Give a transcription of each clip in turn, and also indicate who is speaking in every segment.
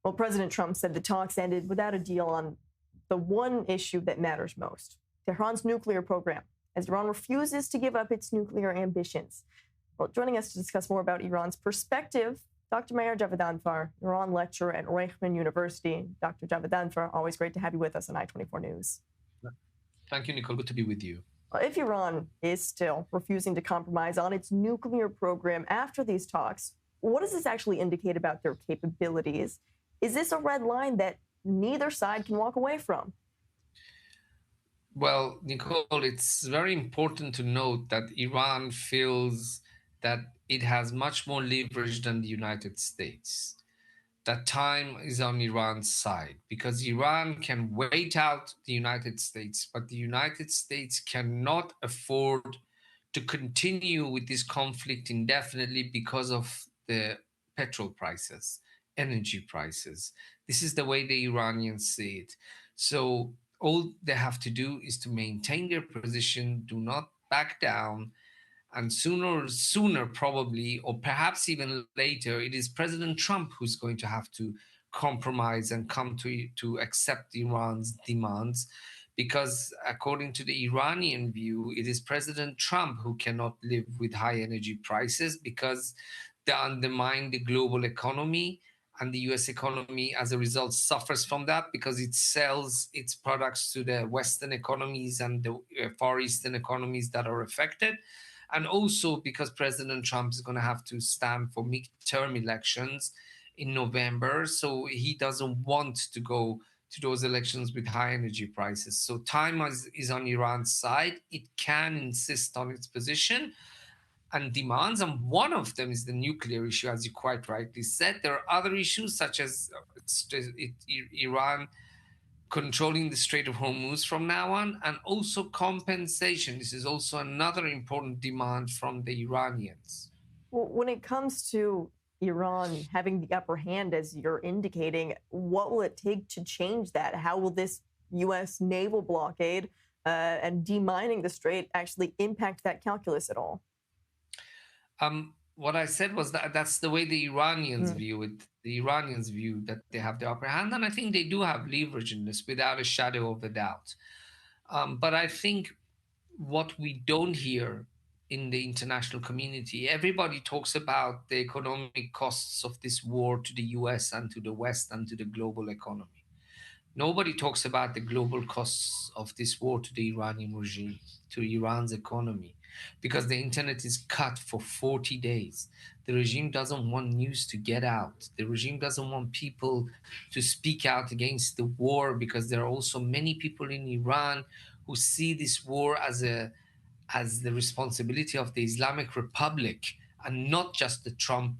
Speaker 1: Well, President Trump said the talks ended without a deal on the one issue that matters most: Tehran's nuclear program, as Iran refuses to give up its nuclear ambitions. Well, joining us to discuss more about Iran's perspective, Dr. Meir Javedanfar, Iran lecturer at Reichman University. Dr. Javedanfar, always great to have you with us on I-24 News.
Speaker 2: Thank you, Nicole. Good to be with you.
Speaker 1: Well, if Iran is still refusing to compromise on its nuclear program after these talks, what does this actually indicate about their capabilities? Is this a red line that neither side can walk away from?
Speaker 2: Well, Nicole, it's very important to note that Iran feels that it has much more leverage than the United States. That time is on Iran's side because Iran can wait out the United States, but the United States cannot afford to continue with this conflict indefinitely because of the petrol prices, energy prices. This is the way the Iranians see it. So all they have to do is to maintain their position, do not back down, and sooner probably, or perhaps even later, it is President Trump who's going to have to compromise and come to accept Iran's demands, because according to the Iranian view, it is President Trump who cannot live with high energy prices because they undermine the global economy, and the US economy as a result suffers from that because it sells its products to the Western economies and the Far Eastern economies that are affected. And also because President Trump is going to have to stand for midterm elections in November. So he doesn't want to go to those elections with high energy prices. So time is on Iran's side. It can insist on its position and demands, and one of them is the nuclear issue, as you quite rightly said. There are other issues such as Iran controlling the Strait of Hormuz from now on, and also compensation. This is also another important demand from the Iranians.
Speaker 1: Well, when it comes to Iran having the upper hand, as you're indicating, what will it take to change that? How will this U.S. naval blockade and demining the strait actually impact that calculus at all?
Speaker 2: What I said was that that's the way the Iranians view it. The Iranians view that they have the upper hand, and I think they do have leverage in this without a shadow of a doubt. But I think what we don't hear in the international community, everybody talks about the economic costs of this war to the US and to the West and to the global economy. Nobody talks about the global costs of this war to the Iranian regime, to Iran's economy, because the internet is cut for 40 days. The regime doesn't want news to get out. The regime doesn't want people to speak out against the war, because there are also many people in Iran who see this war as the responsibility of the Islamic Republic and not just the Trump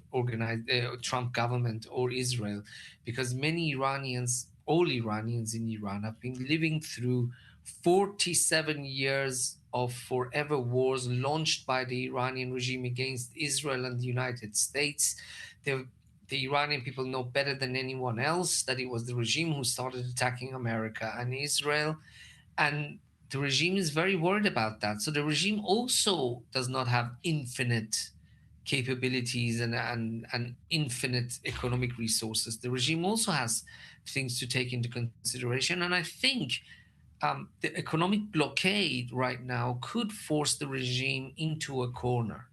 Speaker 2: government or Israel, because many Iranians, all Iranians in Iran, have been living through 47 years of forever wars launched by the Iranian regime against Israel and the United States. The Iranian people know better than anyone else that it was the regime who started attacking America and Israel. And the regime is very worried about that. So the regime also does not have infinite capabilities and infinite economic resources. The regime also has things to take into consideration. And I think the economic blockade right now could force the regime into a corner,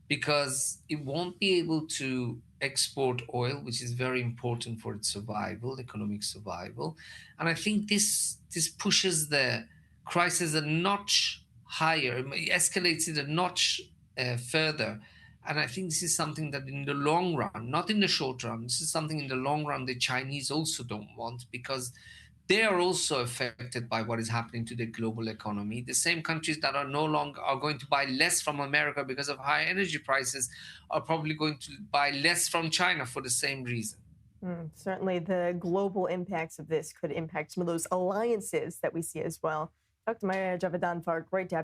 Speaker 2: because it won't be able to export oil, which is very important for its survival, economic survival. And I think this pushes the crisis a notch higher, it escalates it a notch further. And I think this is something that in the long run, not in the short run, this is something in the long run the Chinese also don't want, because they are also affected by what is happening to the global economy. The same countries that are going to buy less from America because of high energy prices are probably going to buy less from China for the same reason.
Speaker 1: Certainly, the global impacts of this could impact some of those alliances that we see as well. Dr. Meir Javedanfar, great to have